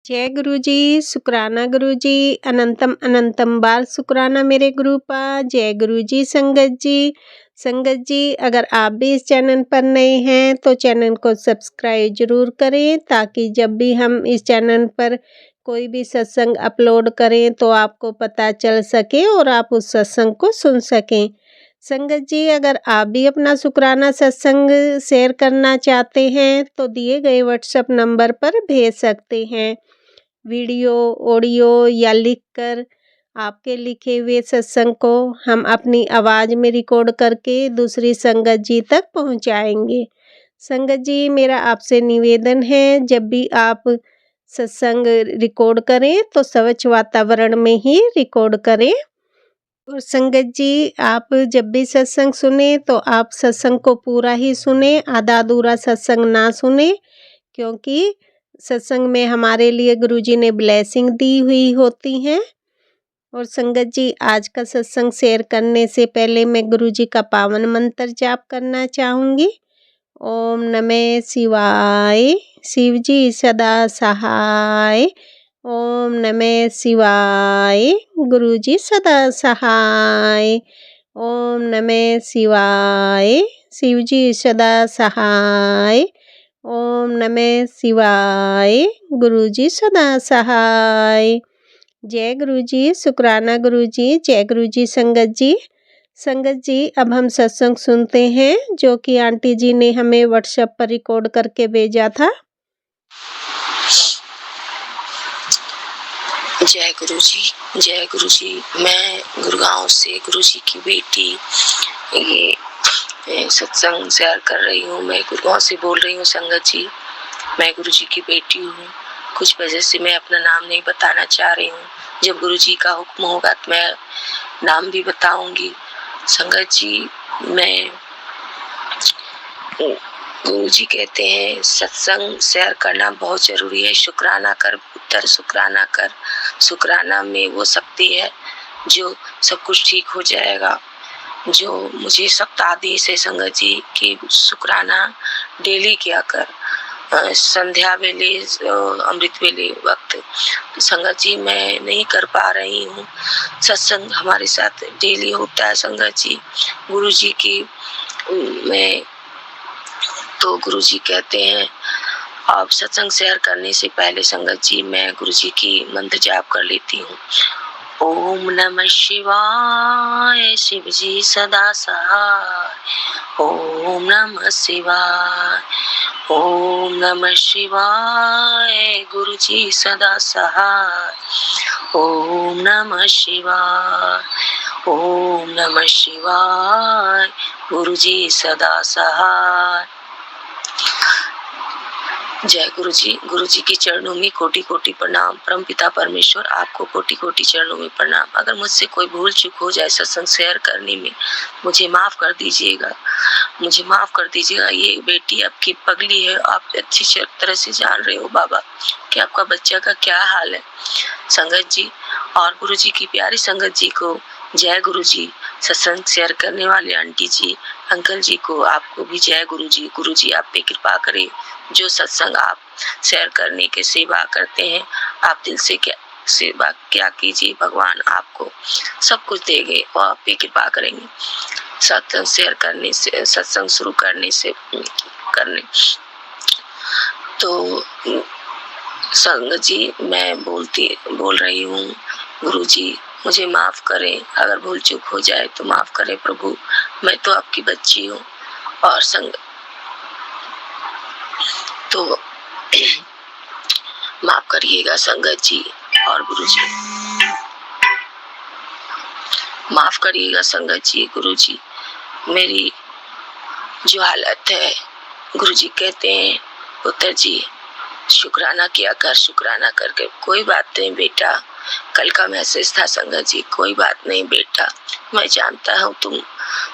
जय गुरु जी, शुक्राना गुरु जी, अनंतम अनंतम बाल शुक्राना मेरे गुरुपा। जय गुरु जी। संगत जी अगर आप भी इस चैनल पर नए हैं तो चैनल को सब्सक्राइब जरूर करें, ताकि जब भी हम इस चैनल पर कोई भी सत्संग अपलोड करें तो आपको पता चल सके और आप उस सत्संग को सुन सकें। संगत जी अगर आप भी अपना शुक्राना सत्संग शेयर करना चाहते हैं तो दिए गए व्हाट्सएप नंबर पर भेज सकते हैं। वीडियो, ऑडियो या लिखकर आपके लिखे हुए सत्संग को हम अपनी आवाज़ में रिकॉर्ड करके दूसरी संगत जी तक पहुंचाएंगे। संगत जी मेरा आपसे निवेदन है, जब भी आप सत्संग रिकॉर्ड करें तो स्वच्छ वातावरण में ही रिकॉर्ड करें। और संगत जी आप जब भी सत्संग सुने तो आप सत्संग को पूरा ही सुने, आधा अधूरा सत्संग ना सुने, क्योंकि सत्संग में हमारे लिए गुरुजी ने ब्लेसिंग दी हुई होती हैं। और संगत जी आज का सत्संग शेयर करने से पहले मैं गुरुजी का पावन मंत्र जाप करना चाहूँगी। ओम नमः शिवाय, शिव जी सदा सहाय। ओम नमः शिवाय, गुरुजी सदा सहाय। ओम नमः शिवाय, शिव जी सदा सहाय। ओम नमः शिवाय, गुरुजी सदा सहाय। जय गुरुजी, शुक्राना गुरुजी। जय गुरुजी। संगत जी अब हम सत्संग सुनते हैं जो कि आंटी जी ने हमें व्हाट्सएप पर रिकॉर्ड करके भेजा था। जय गुरुजी, जय गुरुजी। मैं गुड़गांव से गुरुजी की बेटी ये सत्संग शेयर कर रही हूँ। मैं गुड़गांव से बोल रही हूँ संगत जी। मैं गुरुजी की बेटी हूँ। कुछ वजह से मैं अपना नाम नहीं बताना चाह रही हूँ। जब गुरुजी का हुक्म होगा तो मैं नाम भी बताऊंगी। संगत जी मैं गुरुजी कहते हैं सत्संग शेयर करना बहुत जरूरी है। शुक्राना कर पुत्र, शुक्राना कर। शुक्राना में वो शक्ति है जो सब कुछ ठीक हो जाएगा। जो मुझे सख्त आदेश है संगत जी कि शुक्राना डेली किया कर, संध्या वेले, अमृत वेले वक्त। तो संगत जी मैं नहीं कर पा रही हूँ। सत्संग हमारे साथ डेली होता है संगत जी गुरुजी की। मैं तो गुरुजी कहते हैं आप सत्संग शेयर करने से पहले संगत जी मैं गुरुजी की मंत्र जाप कर लेती हूँ। ओम नमः शिवाय, शिव जी सदा सहाय। ओम नमः शिवाय, ओम नमः शिवाय, गुरुजी सदा सहाय। ओम नमः शिवाय, ओम नमः शिवाय, गुरुजी सदा सहाय। जय गुरुजी। गुरुजी के चरणों में कोटि कोटि प्रणाम। परमपिता परमेश्वर आपको कोटि कोटि चरणों में प्रणाम। अगर मुझसे कोई भूल चूक हो जाए सत्संग शेयर करने में, मुझे माफ कर दीजिएगा, मुझे माफ कर दीजिएगा। ये बेटी आपकी पगली है, आप अच्छी तरह से जान रहे हो बाबा कि आपका बच्चा का क्या हाल है संगत जी। और गुरुजी की प्यारी संगत जी को जय गुरुजी। सत्संग शेयर करने वाले आंटी जी, अंकल जी को आपको भी जय गुरुजी। गुरुजी आप पे कृपा करें। जो सत्संग आप शेयर करने के सेवा करते हैं, आप दिल से क्या सेवा क्या कीजिए, भगवान आपको सब कुछ देंगे और आप पे कृपा करेंगे। सत्संग शेयर करने से, सत्संग शुरू करने से तो संगत जी मैं बोल रही हूँ गुरुजी मुझे माफ करें। अगर भूल चूक हो जाए तो माफ करें प्रभु। मैं तो आपकी बच्ची हूँ। और संग तो माफ करिएगा संगत जी। और गुरुजी माफ करिएगा संगत जी। गुरुजी मेरी जो हालत है, गुरुजी कहते हैं पुत्र जी शुक्राना किया कर, शुक्राना करके। कोई बात नहीं बेटा, कल का मैसेज था संगत जी। कोई बात नहीं बेटा, मैं जानता हूँ तुम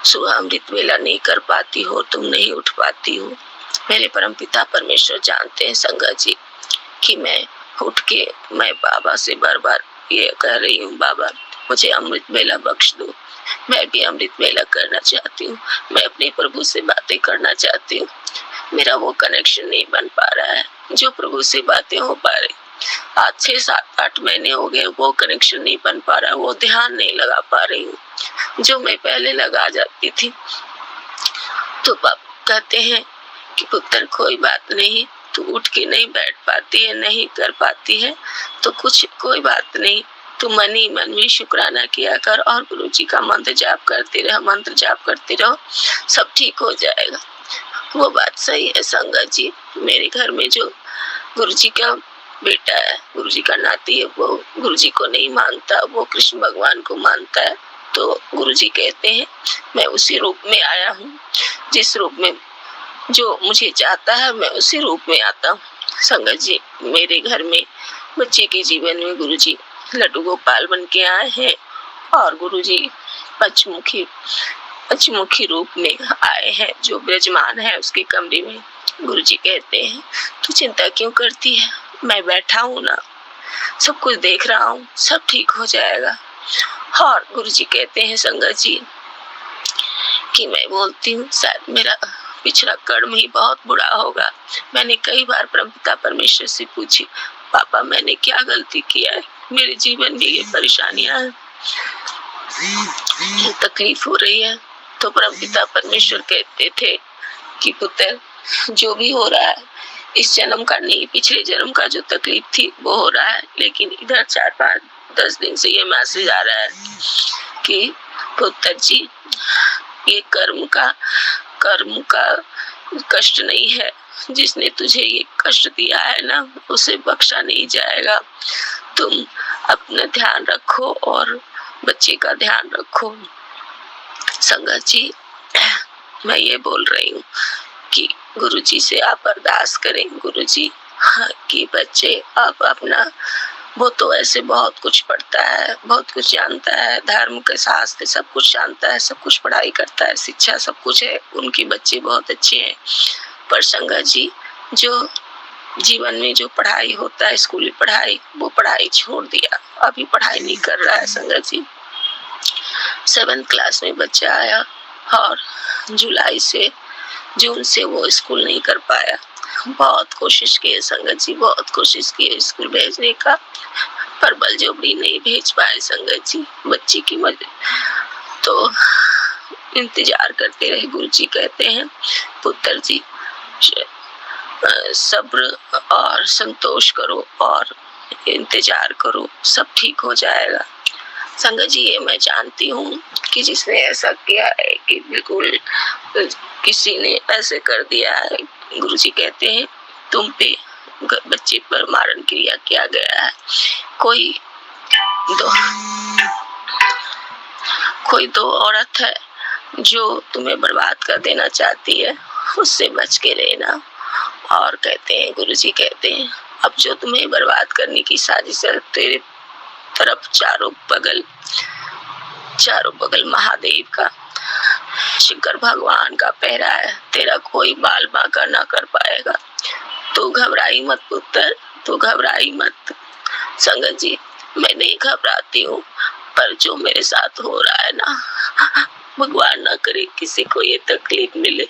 सुबह अमृत वेला नहीं कर पाती हो, तुम नहीं उठ पाती हो। मेरे परम पिता परमेश्वर जानते हैं संगत जी कि मैं उठ के मैं बाबा से बार बार ये कह रही हूँ, बाबा मुझे अमृत वेला बख्श दो। मैं भी अमृत वेला करना चाहती हूँ। मैं अपने प्रभु से बातें करना चाहती हूँ। मेरा वो कनेक्शन नहीं बन पा रहा है जो प्रभु से बातें हो पा रही। आज 6-7-8 महीने हो गए वो कनेक्शन नहीं बन पा रहा, वो ध्यान नहीं लगा पा रही हूँ जो मैं पहले लगा जाती थी। तो पापा कहते हैं कि पुत्र कोई बात नहीं, तू उठ के नहीं बैठ पाती है, नहीं कर पाती है तो कोई बात नहीं, तू मन ही मन में शुक्राना किया कर और गुरु जी का मंत्र जाप करते रहो, सब ठीक हो जाएगा। वो बात सही है संगत जी। मेरे घर में जो गुरु जी का बेटा है, गुरु जी का नाती है, वो गुरु जी को नहीं मानता, वो कृष्ण भगवान को मानता है। तो गुरु जी कहते हैं मैं उसी रूप में आया हूँ, जिस रूप में जो मुझे चाहता है मैं उसी रूप में आता हूँ। संगत जी, मेरे घर में बच्चे के जीवन में गुरु जी लड्डू गोपाल बन के आए हैं और गुरु जी पंचमुखी रूप में आए हैं। जो विराजमान है उसके कमरे में गुरु जी कहते हैं तू चिंता क्यों करती है, मैं बैठा हूँ ना, सब कुछ देख रहा हूँ, सब ठीक हो जाएगा। और गुरु जी कहते हैं संगत जी कि मैं बोलती हूँ शायद मेरा पिछला कर्म ही बहुत बुरा होगा। मैंने कई बार परमपिता परमेश्वर से पूछी, पापा मैंने क्या गलती किया है, मेरे जीवन में ये परेशानियां हैं, ये तकलीफ हो रही है। तो परमपिता परमेश्वर कहते थे कि पुत्र जो भी हो रहा है इस जन्म का नहीं, पिछले जन्म का जो तकलीफ थी वो हो रहा है, लेकिन इधर 4-5-10 दिन से ये मैसेज आ रहा है कि पुत्र जी ये कर्म का कष्ट नहीं है, जिसने तुझे ये कष्ट दिया है ना उसे बख्शा नहीं जाएगा। तुम अपना ध्यान रखो और बच्चे का ध्यान रखो। संगत जी, मैं ये बोल रही हूँ कि गुरुजी से आप अरदास करें, गुरुजी कि बच्चे आप अपना, वो तो ऐसे बहुत कुछ पढ़ता है, बहुत कुछ जानता है, धर्म के शास्त्र सब कुछ जानता है, सब कुछ पढ़ाई करता है, शिक्षा सब कुछ है, उनके बच्चे बहुत अच्छे हैं। पर संगत जी जो जीवन में जो पढ़ाई होता है, स्कूली पढ़ाई, वो पढ़ाई छोड़ दिया, अभी पढ़ाई नहीं कर रहा है। संगत जी 7th क्लास में बच्चा आया और जून से वो स्कूल नहीं कर पाया। बहुत कोशिश की संगत जी, बहुत कोशिश की स्कूल भेजने का, पर बलजबरी नहीं भेज पाए संगत जी, बच्ची की मर्जी। तो इंतजार करते रहे। गुरु जी कहते हैं पुत्र जी सब्र और संतोष करो और इंतजार करो, सब ठीक हो जाएगा। संगत जी ये मैं जानती हूँ कि जिसने ऐसा किया है कि बिल्कुल किसी ने ऐसे कर दिया है। गुरु जी कहते हैं तुम पे बच्चे पर मारण क्रिया किया गया है। कोई दो औरत है जो तुम्हें बर्बाद कर देना चाहती है, उससे बच के रहना। और कहते हैं गुरु जी कहते हैं अब जो तुम्हें बर्बाद करने की साजिश है, तेरे तरफ चारों बगल महादेव का, शंकर भगवान का पहरा है, तेरा कोई बाल बांका ना कर पाएगा। तू घबराई मत पुत्र, तू घबराई मत। संगत जी मैं नहीं घबराती हूँ, पर जो मेरे साथ हो रहा है ना, भगवान ना करे किसी को ये तकलीफ मिले,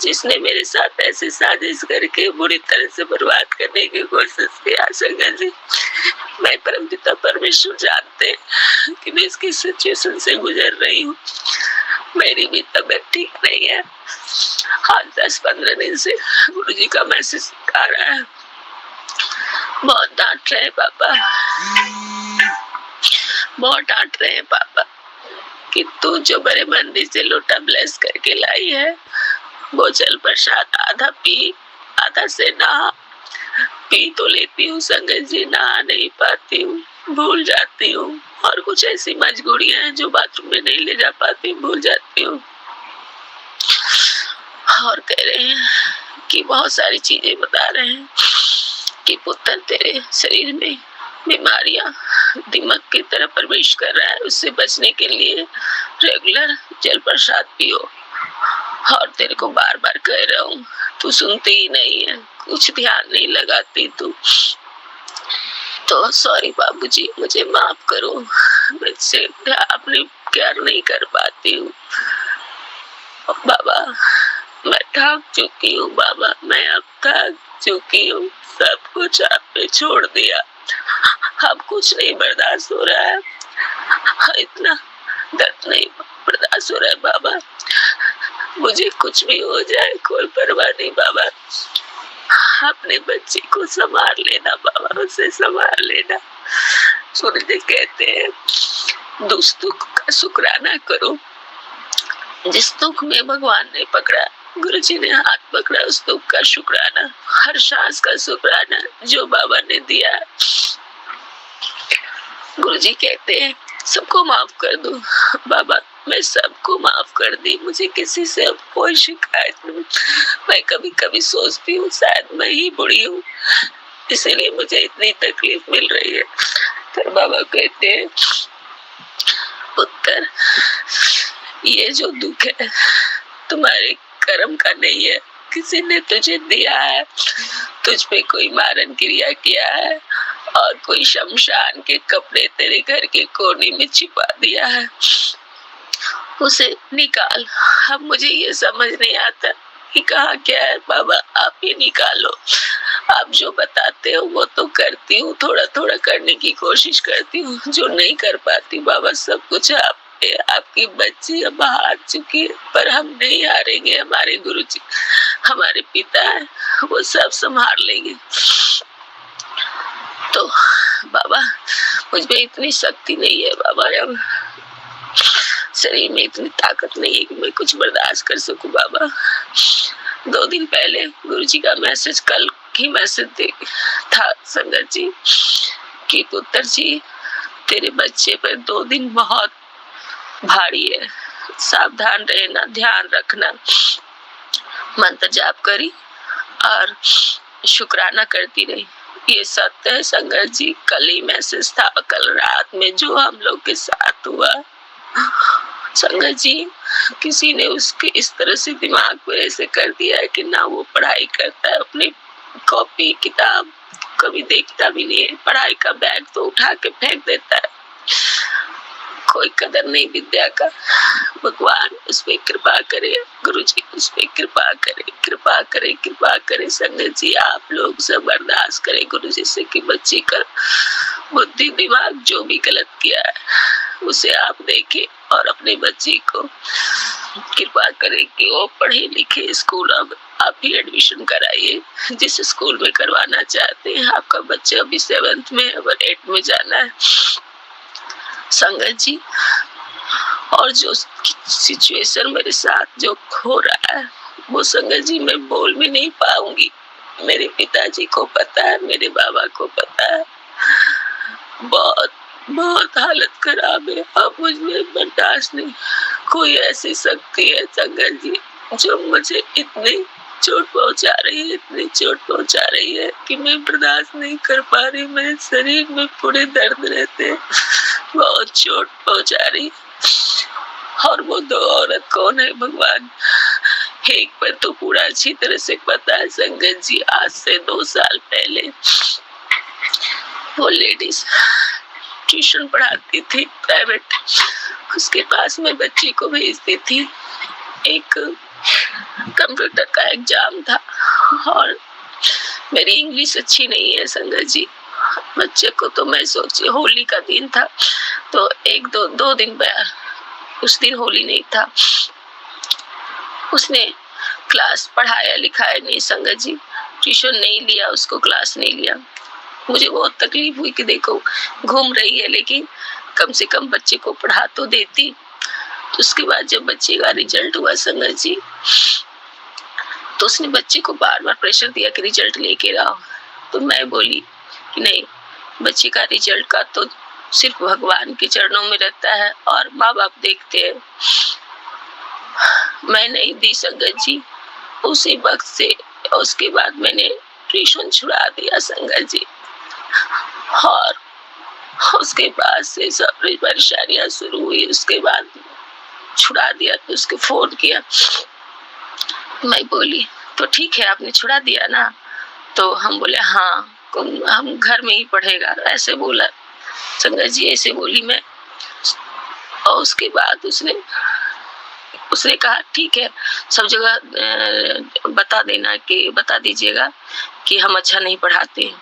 जिसने मेरे साथ ऐसे साजिश करके बुरी तरह से बर्बाद करने की कोशिश किया। संगत जी मैं परमपिता परमेश्वर जानते हैं कि मैं इसकी सिचुएशन से गुजर रही हूँ, मेरी भी तबीयत ठीक नहीं है। आज 10-15 दिन से गुरु जी का मैसेज आ रहा है, बहुत डांट रहे हैं पापा, बहुत डांट रहे हैं पापा कि तू जो बड़े मंदिर से लोटा ब्लेस करके लाई है वो जल प्रसाद आधा पी, आधा से नहा। पी तो लेती हूँ संगत जी, नहा नहीं पाती हूँ, भूल जाती हूँ, और कुछ ऐसी मजबूरियां हैं जो बाथरूम में नहीं ले जा पाती, भूल जाती हूँ। और कह रहे हैं कि बहुत सारी चीजें बता रहे हैं कि पुत्र तेरे शरीर में बीमारियां दिमाग की तरह प्रवेश कर रहा है, उससे बचने के लिए रेगुलर जल प्रसाद पियो। और तेरे को बार बार कह रहा हूँ, तू सुनती ही नहीं है, कुछ ध्यान नहीं लगाती तू। तो सॉरी बाबूजी, मुझे माफ करो, मुझसे अपने केयर नहीं कर पाती हूँ। बाबा मैं थक चुकी हूँ, बाबा मैं अब थक चुकी हूँ। सब कुछ आप पे छोड़ दिया। अब कुछ नहीं बर्दाश्त हो रहा है, इतना दर्द नहीं बर्दाश्त हो रहा है बाबा। मुझे कुछ भी हो जाए कोई परवाह नहीं बाबा, अपने बच्चे को संभाल लेना बाबा, उसे संभाल लेना। सूर्य कहते हैं दुख दुख का शुक्राना करो। जिस दुख में भगवान ने पकड़ा, गुरु जी ने हाथ पकड़ा, उस दुख का शुक्राना, हर सांस का शुक्राना जो बाबा ने दिया। गुरु जी कहते हैं सबको माफ कर दो बाबा। मैं सबको माफ कर दी, मुझे किसी से अब कोई शिकायत नहीं। मैं कभी कभी सोचती हूँ शायद मैं ही बुरी हूँ, इसीलिए मुझे इतनी तकलीफ मिल रही है। फिर बाबा कहते हैं पुत्र, ये जो दुख है तुम्हारे कर्म का नहीं है, किसी ने तुझे दिया है। तुझ पे कोई मारन क्रिया किया है और कोई शमशान के कपड़े तेरे घर के कोने में छिपा दिया है, उसे निकाल। अब मुझे ये समझ नहीं आता कि कहाँ क्या है बाबा, आप ही निकालो। आप जो बताते हो वो तो करती हूँ, थोड़ा थोड़ा करने की कोशिश करती हूँ, जो नहीं कर पाती बाबा सब कुछ आप पे। आपकी बच्ची अब हार चुकी है, पर हम नहीं हारेंगे। हमारे गुरुजी हमारे पिता है, वो सब संभाल लेंगे। तो बाबा मुझ में इतनी शक्ति नहीं है बाबा, अब शरीर में इतनी ताकत नहीं है कि मैं कुछ बर्दाश्त कर सकूं बाबा। 2 दिन पहले गुरुजी का मैसेज, कल ही मैसेज था संगत जी कि पुत्र जी तेरे बच्चे पर 2 दिन बहुत भारी है, सावधान रहना, ध्यान रखना। मंत्र जाप करी और शुक्राना करती रही। ये सत्य है संगत जी, कल ही मैसेज था, कल रात में जो हम लोग के साथ हुआ। संगत जी किसी ने उसके इस तरह से दिमाग पर ऐसे कर दिया है कि ना वो पढ़ाई करता है, अपनी कॉपी किताब कभी देखता भी नहीं है, पढ़ाई का बैग तो उठा के फेंक देता है। कोई कदर नहीं विद्या का। भगवान उस पे कृपा करे, गुरुजी उस पे कृपा करे, कृपा करे, कृपा करे। संगत जी आप लोग सब बर्दाश्त करें गुरुजी से कि बच्ची का बुद्धि दिमाग जो भी गलत किया है उसे आप देखें और अपने बच्ची को कृपा करें कि वो पढ़े लिखे। स्कूल अब आप ही एडमिशन कराइए जिस स्कूल में करवाना चाहते हैं। आपका बच्चा अभी 7th में और 8th में जाना है संगत जी। और जो सिचुएशन मेरे साथ जो हो रहा है वो संगत जी मैं बोल भी नहीं पाऊंगी। मेरे पिताजी को पता है, मेरे बाबा को पता है, बहुत बहुत हालत खराब है। अब मुझे बर्दाश्त नहीं। कोई ऐसी शक्ति है संगत जी जो मुझे इतनी चोट पहुंचा रही है, इतनी चोट पहुंचा रही है कि मैं बर्दाश्त नहीं कर पा रही। मेरे शरीर में पूरे दर्द रहते, बहुत चोट पहुंचा रही। और वो 2 औरत कौन है भगवान, एक पर तो पूरा अच्छी तरह से पता है संगत जी। आज से 2 साल पहले वो लेडीज ट्यूशन पढ़ाती थी प्राइवेट, उसके पास में बच्ची को भेजती थी। एक कंप्यूटर का एग्जाम था और मेरी इंग्लिश अच्छी नहीं है संगत जी। बच्चे को तो मैं सोची, होली का दिन था तो 1-2 दिन बाद, उस दिन होली नहीं था, उसने क्लास पढ़ाया लिखाया नहीं संगत जी, ट्यूशन नहीं लिया, उसको क्लास नहीं लिया। मुझे बहुत तकलीफ हुई कि देखो घूम रही है लेकिन कम से कम बच्चे को पढ़ा तो देती। तो उसके बाद जब बच्चे का रिजल्ट हुआ संगत जी तो उसने बच्चे को बार बार प्रेशर दिया कि रिजल्ट लेके आओ। तो मैं बोली कि नहीं, बच्चे का रिजल्ट का तो सिर्फ भगवान के चरणों में रहता है और माँ बाप देखते हैं। मैं नहीं दी संगत जी। उसी वक्त से उसके बाद मैंने ट्यूशन छुड़ा दिया संगत जी। और उसके बाद से सब परेशानियां शुरू हुई। उसके बाद छुड़ा दिया तो उसको फोन किया, मैं बोली तो ठीक है आपने छुड़ा दिया ना, तो हम बोले हाँ हम घर में ही पढ़ेगा, ऐसे बोला संगत जी, ऐसे बोली मैं। और उसके बाद उसने उसने कहा ठीक है, सब जगह बता दीजिएगा कि हम अच्छा नहीं पढ़ाते।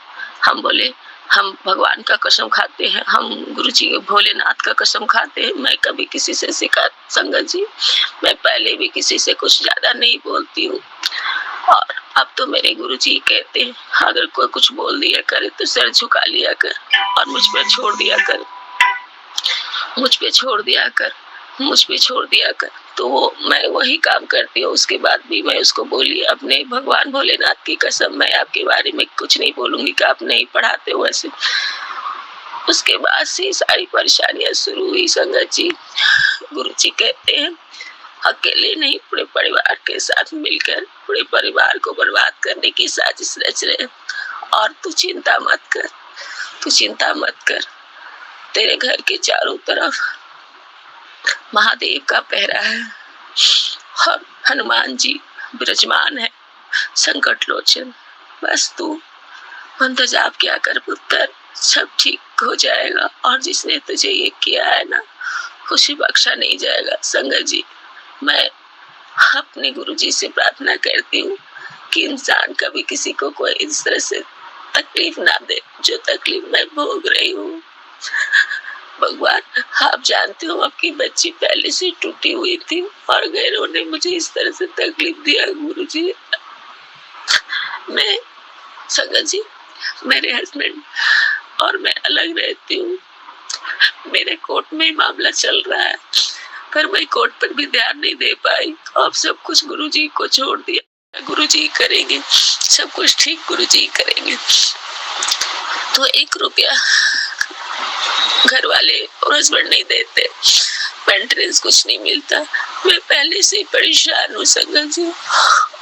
हम बोले हम भगवान का कसम खाते हैं, हम गुरुजी भोलेनाथ का कसम खाते हैं, मैं कभी किसी से शिकायत, संगत जी मैं पहले भी किसी से कुछ ज्यादा नहीं बोलती हूँ। और अब तो मेरे गुरुजी कहते हैं अगर कोई कुछ बोल दिया करे तो सर झुका लिया कर और मुझ पे छोड़ दिया कर, मुझ पे छोड़ दिया कर। तो वो मैं वही काम करती हूँ। उसके बाद भी मैं उसको बोली अपने भगवान भोलेनाथ की कसम, मैं आपके बारे में कुछ नहीं बोलूंगी कि आप नहीं पढ़ाते हो ऐसे। उसके बाद से सारी परेशानियां शुरू हुई संगत जी। गुरुजी कहते हैं अकेले नहीं, पूरे परिवार के साथ मिलकर पूरे परिवार को बर्बाद करने की साजिश रच रहे हैं। और तू चिंता मत कर, तेरे घर के चारों तरफ महादेव का पहरा है और हनुमान जी विराजमान है, संकट लोचन। बस तू मंत्र जाप किया कर पुत्र, सब ठीक हो जाएगा। और जिसने तुझे ये किया है ना, उसे बख्शा नहीं जाएगा। संगत जी मैं अपने गुरुजी से प्रार्थना करती हूँ कि इंसान कभी किसी को कोई इस तरह से तकलीफ ना दे जो तकलीफ मैं भोग रही हूँ। भगवान आप जानते हो आपकी बच्ची पहले से टूटी हुई थी और गैरों ने मुझे इस तरह से तकलीफ दिया। गुरुजी मैं संगत जी मेरे हस्बैंड और मैं अलग रहती हूँ। मेरे कोर्ट में मामला चल रहा है पर मैं कोर्ट पर भी ध्यान नहीं दे पाई। अब सब कुछ गुरुजी को छोड़ दिया, गुरुजी करेंगे सब कुछ ठीक, गुरुजी करेंगे। तो 1 रुपया घर वाले और हस्बैंड नहीं देते, मेंटेनेंस कुछ नहीं मिलता। मैं पहले से परेशान हूँ संगत जी,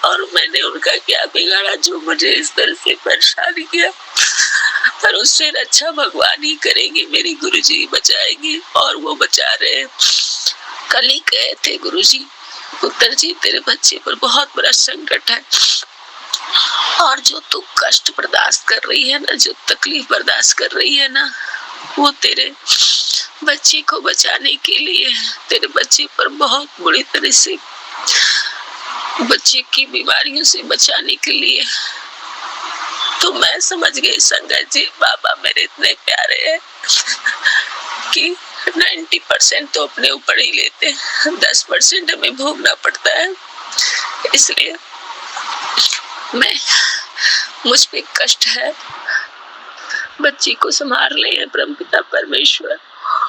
और मैंने उनका क्या बिगाड़ा जो मुझे इस तरह से परेशान किया। पर उससे अच्छा भगवान ही करेंगे, मेरी गुरुजी बचाएंगे और वो बचा रहे हैं। कल ही गए थे गुरुजी, पुत्र जी तेरे बच्चे पर बहुत बड़ा संकट है और जो तू कष्ट बर्दाश्त कर रही है ना, जो तकलीफ बर्दाश्त कर रही है ना, वो तेरे बच्चे को बचाने के लिए, तेरे बच्चे पर बहुत बुरी तरह से बच्चे की बीमारियों से बचाने के लिए। तो मैं समझ गई संगत जी बाबा मेरे इतने प्यारे हैं कि 90% तो अपने ऊपर ही लेते हैं, 10% हमें भोगना पड़ता है। इसलिए मुझ पे कष्ट है, बच्ची को संभाल रहे हैं परमपिता परमेश्वर,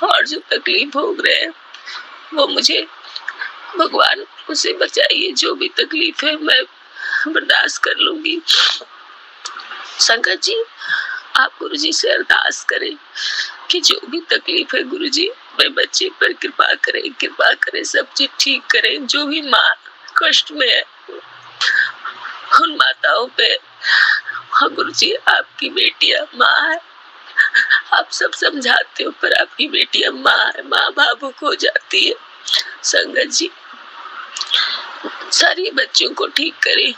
और जो तकलीफ भोग रहे हैं वो मुझे भगवान उसे बचाइए। जो भी तकलीफ है मैं बर्दाश्त कर लूंगी। संगत जी आप गुरुजी से अरदास करें कि जो भी तकलीफ है गुरुजी मेरे बच्चे पर कृपा करें, सब चीज ठीक करें। जो भी माँ कष्ट में है उन माताओं पे, हाँ गुरुजी आपकी बेटियां माँ है, आप सब समझाते हो पर आपकी बेटियां माँ है, माँ भावुक हो जाती है। संगत जी सारी बच्चों को ठीक करें,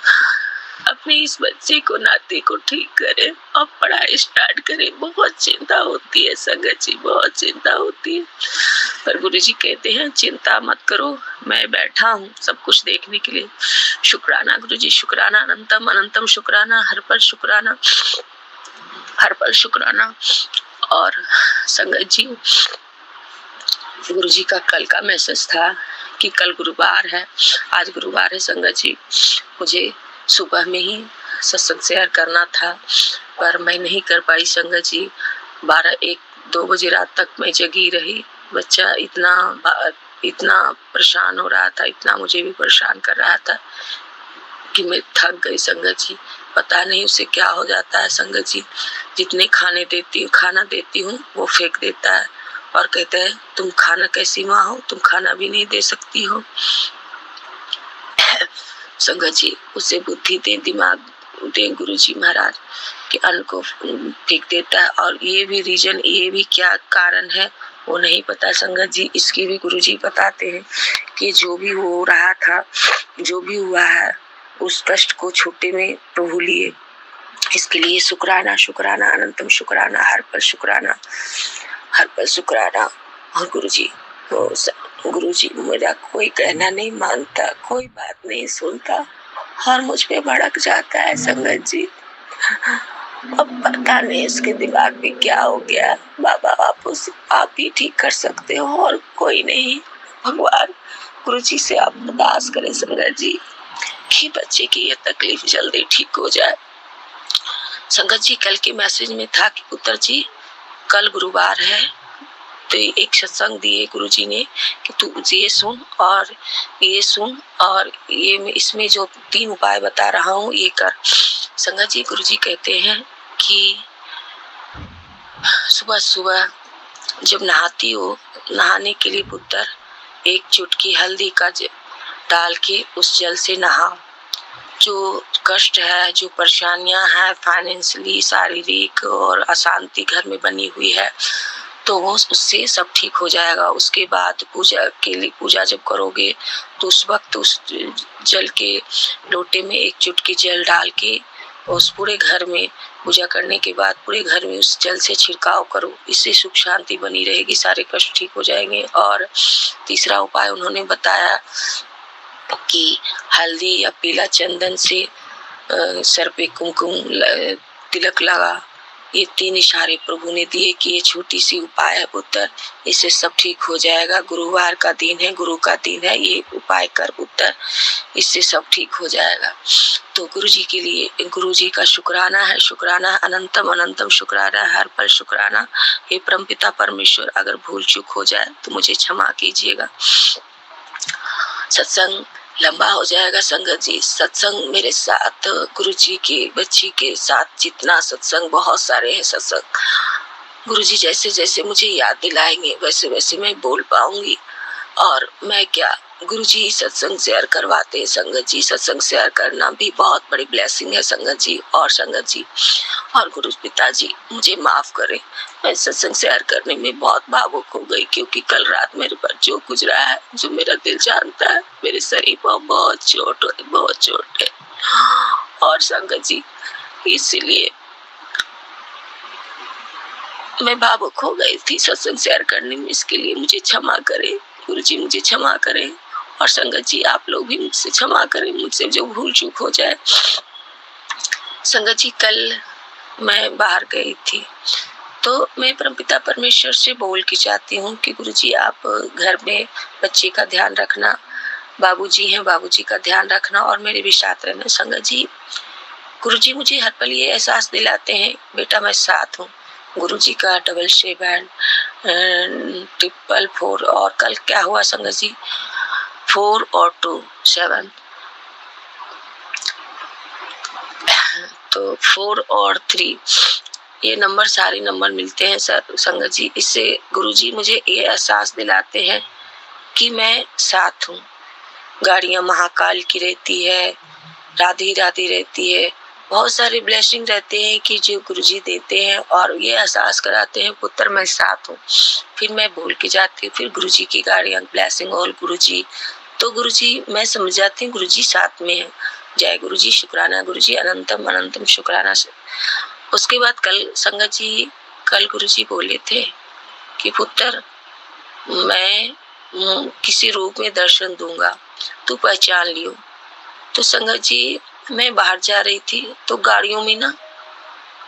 अपने इस बच्चे को नाते को ठीक करें और पढ़ाई स्टार्ट करें। बहुत चिंता होती है संगत जी, बहुत चिंता होती है, पर गुरुजी कहते हैं चिंता मत करो, मैं बैठा हूँ सब कुछ देखने के लिए। शुक्राना गुरुजी, शुक्राना, अनंतम अनंतम शुक्राना, हर पल शुक्राना। और संगत जी गुरुजी का कल का मैसेज था कि कल गुरुवार है, आज गुरुवार है संगत जी, मुझे सुबह में ही सत्संग शेयर करना था पर मैं नहीं कर पाई संगत जी। 12-1-2 बजे रात तक मैं जगी रही। बच्चा इतना परेशान हो रहा था, इतना मुझे भी परेशान कर रहा था कि मैं थक गई संगत जी। पता नहीं उसे क्या हो जाता है संगत जी, जितने खाना देती हूँ वो फेंक देता है और कहते हैं तुम खाना कैसी माँ हो, तुम खाना भी नहीं दे सकती हो। संगत जी उसे बुद्धि दे, दिमाग दे गुरुजी महाराज कि अन्न को फेंक देता है। और ये भी क्या कारण है वो नहीं पता संगत जी, इसकी भी गुरुजी बताते हैं कि जो भी हो रहा था, जो भी हुआ है, उस कष्ट को छोटे में प्रभु लिए। इसके लिए शुक्राना, अनंतम शुक्राना, हर पल शुक्राना। और गुरुजी गुरुजी मेरा कोई कहना नहीं मानता, कोई बात नहीं सुनता और मुझ पे भड़क जाता है संगत जी। अब पता नहीं इसके दिमाग में क्या हो गया। बाबा आप ही ठीक कर सकते हो और कोई नहीं। भगवान गुरुजी से आप अरदास करें संगत जी कि बच्चे की ये तकलीफ जल्दी ठीक हो जाए। संगत जी कल के मैसेज में था कि पुत्र जी कल गुरुवार है, तो एक सत्संग दिए गुरुजी ने कि तू ये सुन और ये इसमें जो 3 उपाय बता रहा हूँ ये कर। संगत जी गुरुजी कहते हैं कि सुबह सुबह जब नहाती हो, नहाने के लिए पुत्र 1 चुटकी हल्दी का डाल के उस जल से नहा। जो कष्ट है, जो परेशानियां हैं फाइनेंशियली, शारीरिक और अशांति घर में बनी हुई है, तो वो उससे सब ठीक हो जाएगा। उसके बाद पूजा जब करोगे तो उस वक्त उस जल के लोटे में 1 चुटकी जल डाल के उस पूरे घर में पूजा करने के बाद पूरे घर में उस जल से छिड़काव करो। इससे सुख शांति बनी रहेगी, सारे कष्ट ठीक हो जाएंगे। और तीसरा उपाय उन्होंने बताया कि हल्दी या पीला चंदन से सर पे कुमकुम तिलक लगा। ये 3 इशारे प्रभु ने दिए कि ये छोटी सी उपाय है पुत्र, इससे सब ठीक हो जाएगा। गुरुवार का दिन है, गुरु का दिन है, ये उपाय कर पुत्र, इससे सब ठीक हो जाएगा। तो गुरुजी के लिए गुरुजी का शुक्राना है, शुक्राना अनंतम अनंतम शुक्राना, हर पल शुक्राना। हे परमपिता परमेश्वर अगर भूल चूक हो जाए तो मुझे क्षमा कीजिएगा। सत्संग लंबा हो जाएगा संगत जी। सत्संग मेरे साथ गुरुजी के बच्ची के साथ जितना सत्संग, बहुत सारे हैं सत्संग। गुरुजी जैसे जैसे मुझे याद दिलाएंगे वैसे वैसे मैं बोल पाऊंगी। और मैं क्या, गुरुजी सत्संग शेयर करवाते हैं संगत जी। सत्संग शेयर करना भी बहुत बड़ी ब्लेसिंग है संगत जी। और संगत जी और गुरु पिताजी मुझे माफ करें, मैं सत्संग शेयर करने में बहुत भावुक हो गई, क्योंकि कल रात मेरे पर जो गुजरा है, जो मेरा दिल जानता है, मेरे शरीर पर बहुत चोट है। और संगत जी इसीलिए मैं भावुक हो गई थी सत्संग शेयर करने में। इसके लिए मुझे क्षमा करें गुरुजी, मुझे क्षमा करें। और संगत जी आप लोग भी मुझसे क्षमा करें, मुझसे जो भूल चूक हो जाए। संगत जी कल मैं बाहर गई थी तो मैं परमपिता परमेश्वर से बोल के चाहती हूँ कि गुरुजी आप घर में बच्चे का ध्यान रखना, बाबूजी हैं, बाबूजी का ध्यान रखना और मेरे भी साथ रहना। संगत जी गुरुजी मुझे हर पल ये एहसास दिलाते हैं बेटा मैं साथ हूँ। गुरुजी का 777 444 और कल क्या हुआ संगत जी 4 और 2 7, तो 4 और 3 ये नंबर सारे नंबर मिलते हैं सर संगत जी। इससे गुरुजी मुझे ये एहसास दिलाते हैं कि मैं साथ हूँ। गाड़ियाँ महाकाल की रहती है, राधे राधे रहती है, बहुत सारे ब्लेसिंग रहते हैं कि जो गुरुजी देते हैं और ये एहसास कराते हैं पुत्र मैं साथ हूँ। फिर मैं भूल के जाती हूँ, फिर गुरुजी की गाड़ियाँ ब्लेसिंग ऑल गुरुजी। तो गुरुजी मैं समझ जाती हूँ गुरुजी साथ में है। जय गुरुजी, शुक्राना गुरुजी, अनंतम अनंतम शुक्राना। उसके बाद कल संगत जी कल गुरुजी बोले थे कि पुत्र मैं किसी रूप में दर्शन दूंगा, तू पहचान लियो। तो संगत जी मैं बाहर जा रही थी तो गाड़ियों में ना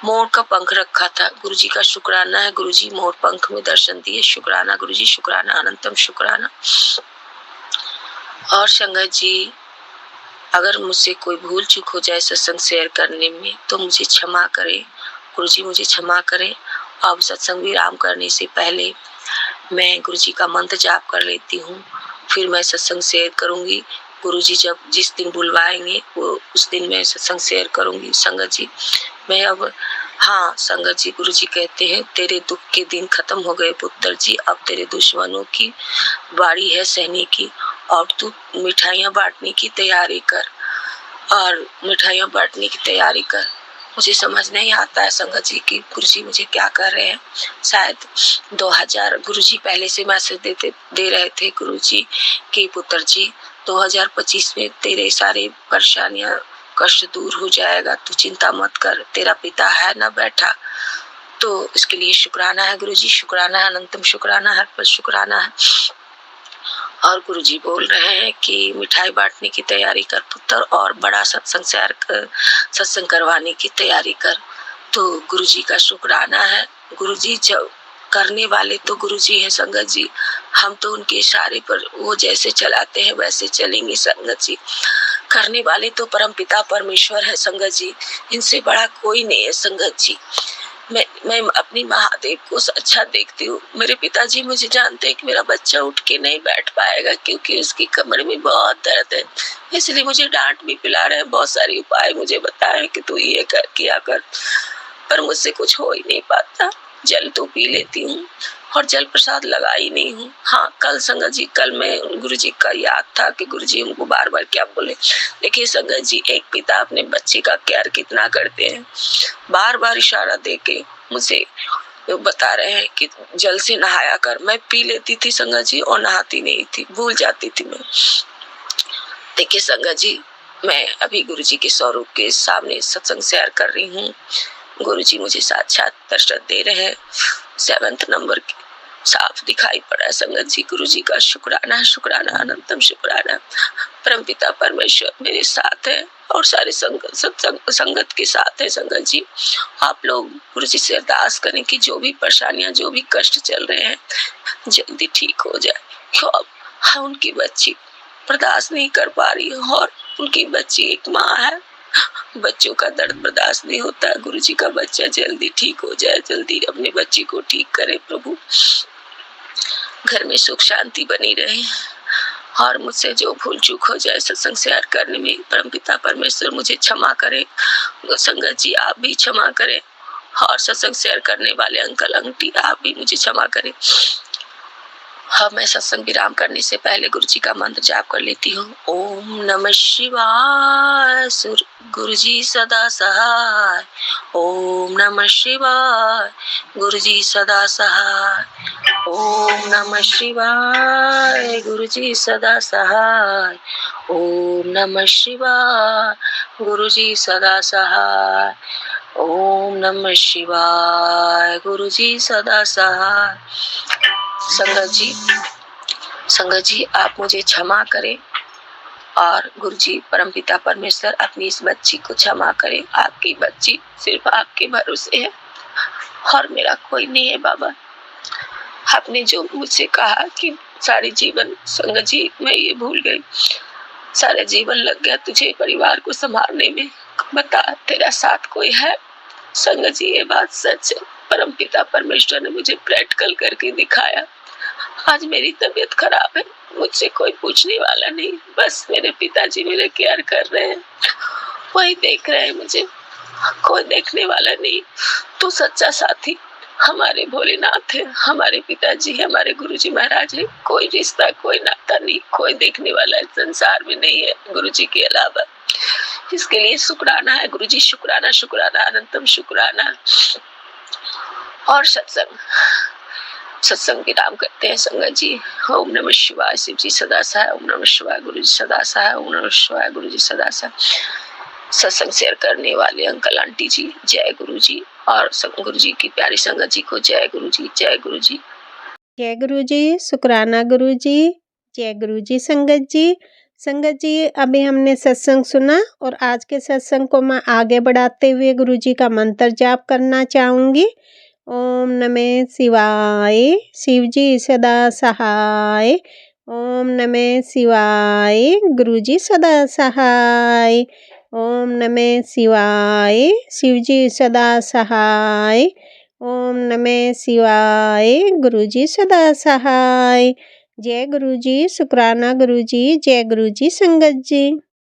मोर का पंख रखा था। गुरुजी का शुक्राना है, गुरुजी मोर पंख में दर्शन दिए। शुक्राना गुरुजी, शुक्राना अनंतम शुक्राना। और संगत जी अगर मुझसे कोई भूल चूक हो जाए सत्संग शेयर करने में तो मुझे क्षमा करें गुरुजी, मुझे क्षमा करें। अब सत्संग विराम करने से पहले मैं गुरुजी का मंत्र जाप कर लेती हूँ, फिर मैं सत्संग शेयर करूंगी। गुरुजी जब जिस दिन बुलवाएंगे वो उस दिन मैं सत्संग शेयर करूंगी। संगत जी मैं अब हाँ संगत जी गुरुजी कहते हैं तेरे दुख के दिन खत्म हो गए पुत्र जी, अब तेरे दुश्मनों की बारी है सहने की और तू मिठाइयाँ बांटने की तैयारी कर और मिठाइयाँ बांटने की तैयारी कर। मुझे समझ नहीं आता है संगत जी की गुरुजी मुझे क्या कर रहे हैं। शायद 2000 गुरुजी पहले से मैसेज दे रहे थे गुरुजी कि पुत्र जी 2025 में तेरे सारे परेशानियां कष्ट दूर हो जाएगा, तू चिंता मत कर, तेरा पिता है ना बैठा। तो इसके लिए शुक्राना है गुरुजी, शुक्राना है अनंतम शुक्राना, हर पल शुक्राना है। और गुरुजी बोल रहे हैं कि मिठाई बांटने की तैयारी कर पुत्र और बड़ा सत्संग करवाने की तैयारी कर। तो गुरुजी का शुक्राना है। गुरुजी जब करने वाले तो गुरुजी है संगत जी, हम तो उनके इशारे पर वो जैसे चलाते हैं वैसे चलेंगे संगत जी। करने वाले तो परमपिता परमेश्वर है संगत जी, इनसे बड़ा कोई नहीं है संगत जी। मैं अपनी महादेव को अच्छा देखती हूँ। मेरे पिताजी मुझे जानते हैं कि मेरा बच्चा उठ के नहीं बैठ पाएगा क्योंकि उसकी कमर में बहुत दर्द है, इसलिए मुझे डांट भी पिला रहे हैं। बहुत सारे उपाय मुझे बताए कि तू ये कर किया कर, पर मुझसे कुछ हो ही नहीं पाता। जल तो पी लेती हूँ और जल प्रसाद लगा ही नहीं हूँ। हाँ, कल संगत जी, कल मैं गुरुजी का याद था कि गुरुजी उनको बार बार क्या बोले। देखिए संगत जी, एक पिता अपने बच्चे का केयर कितना करते हैं। बार बार इशारा देके मुझे बता रहे हैं कि जल से नहाया कर। मैं पी लेती थी संगत जी और नहाती नहीं थी, भूल जाती थी मैं। देखिए संगत जी, मैं अभी गुरुजी के स्वरूप के सामने सत्संग शेयर कर रही हूँ। गुरुजी मुझे साक्षात दर्शन दे रहे हैं। 7th नंबर साफ दिखाई पड़ा है संगत जी। गुरुजी का शुक्राना, शुक्राना, अनंतम शुक्राना। परमपिता परमेश्वर मेरे साथ है और सारे संगत के साथ है संगत जी। आप लोग गुरुजी से अरदास करें कि जो भी परेशानियां, जो भी कष्ट चल रहे हैं जल्दी ठीक हो जाए। क्यों हाँ, उनकी बच्ची बर्दाश्त नहीं कर पा रही और उनकी बच्ची एक माँ है, बच्चों का दर्द बर्दाश्त नहीं होता। गुरुजी का बच्चा जल्दी ठीक हो जाए, जल्दी अपने बच्ची को ठीक करे प्रभु। घर में सुख शांति बनी रहे और मुझसे जो भूल चूक हो जाए सत्संग शेयर करने में, परमपिता परमेश्वर मुझे क्षमा करे। संगत जी आप भी क्षमा करें और सत्संग शेयर करने वाले अंकल आंटी आप भी मुझे क्षमा करें। हाँ, मैं सत्संग विराम करने से पहले गुरुजी का मंत्र जाप कर लेती हूँ। ओम नमः शिवाय, गुरुजी सदा सहाय। ओम नमः शिवाय, गुरुजी सदा सहाय। ओम नमः शिवाय, गुरुजी सदा सहाय। ओम नमः शिवाय, गुरुजी सदा सहाय। ओम नमः शिवाय, गुरुजी सदा सहाय। संगत जी आप मुझे क्षमा करें और गुरुजी परमपिता परमेश्वर अपनी इस बच्ची को क्षमा करें। आपकी बच्ची सिर्फ आपके भरोसे है और मेरा कोई नहीं है बाबा। आपने जो मुझसे कहा कि सारे जीवन, संगत जी मैं ये भूल गई, सारा जीवन लग गया तुझे परिवार को संभालने में, बता तेरा साथ कोई है? संगत जी ये बात सच है। परमपिता परमेश्वर ने मुझे प्रैक्टिकल करके दिखाया। आज मेरी तबीयत खराब है, मुझसे कोई पूछने वाला नहीं, बस मेरे पिताजी मेरे केयर कर रहे हैं, वही देख रहे हैं मुझे, कोई देखने वाला नहीं। तो सच्चा साथी हमारे भोलेनाथ है, हमारे पिताजी है, हमारे गुरुजी महाराज है। कोई रिश्ता, कोई नाता नहीं, कोई देखने वाला संसार में नहीं है गुरुजी के अलावा। इसके लिए शुक्राना है गुरुजी, शुक्राना, शुक्राना, अनंतम शुक्राना। और सत्संग विराम करते हैं संगत जी। ओम नमः शिवाय, शिव जी सदा सहाय। ओम नमः शिवाय, गुरु जी सदा सहाय। ओम नमः शिवाय, गुरु जी सदा सहाय। सत्संग शेयर करने वाले अंकल आंटी जी जय गुरु जी, और गुरु जी की प्यारी संगत जी को जय गुरु जी, जय गुरु जी। जय गुरु जी, शुक्राना गुरु जी, जय गुरु जी। संगत जी अभी हमने सत्संग सुना और आज के सत्संग को मैं आगे बढ़ाते हुए गुरु जी का मंत्र जाप करना चाहूँगी। ओम नमः शिवाय, शिव जी सदा सहाय। ओम नमः शिवाय, गुरु जी सदा सहाय। ओम नमः शिवाय, शिव जी सदा सहाय। ओम नमः शिवाय, गुरु जी सदा सहाय। जय गुरु जी, शुक्राना गुरु जी, जय गुरु जी संगत जी।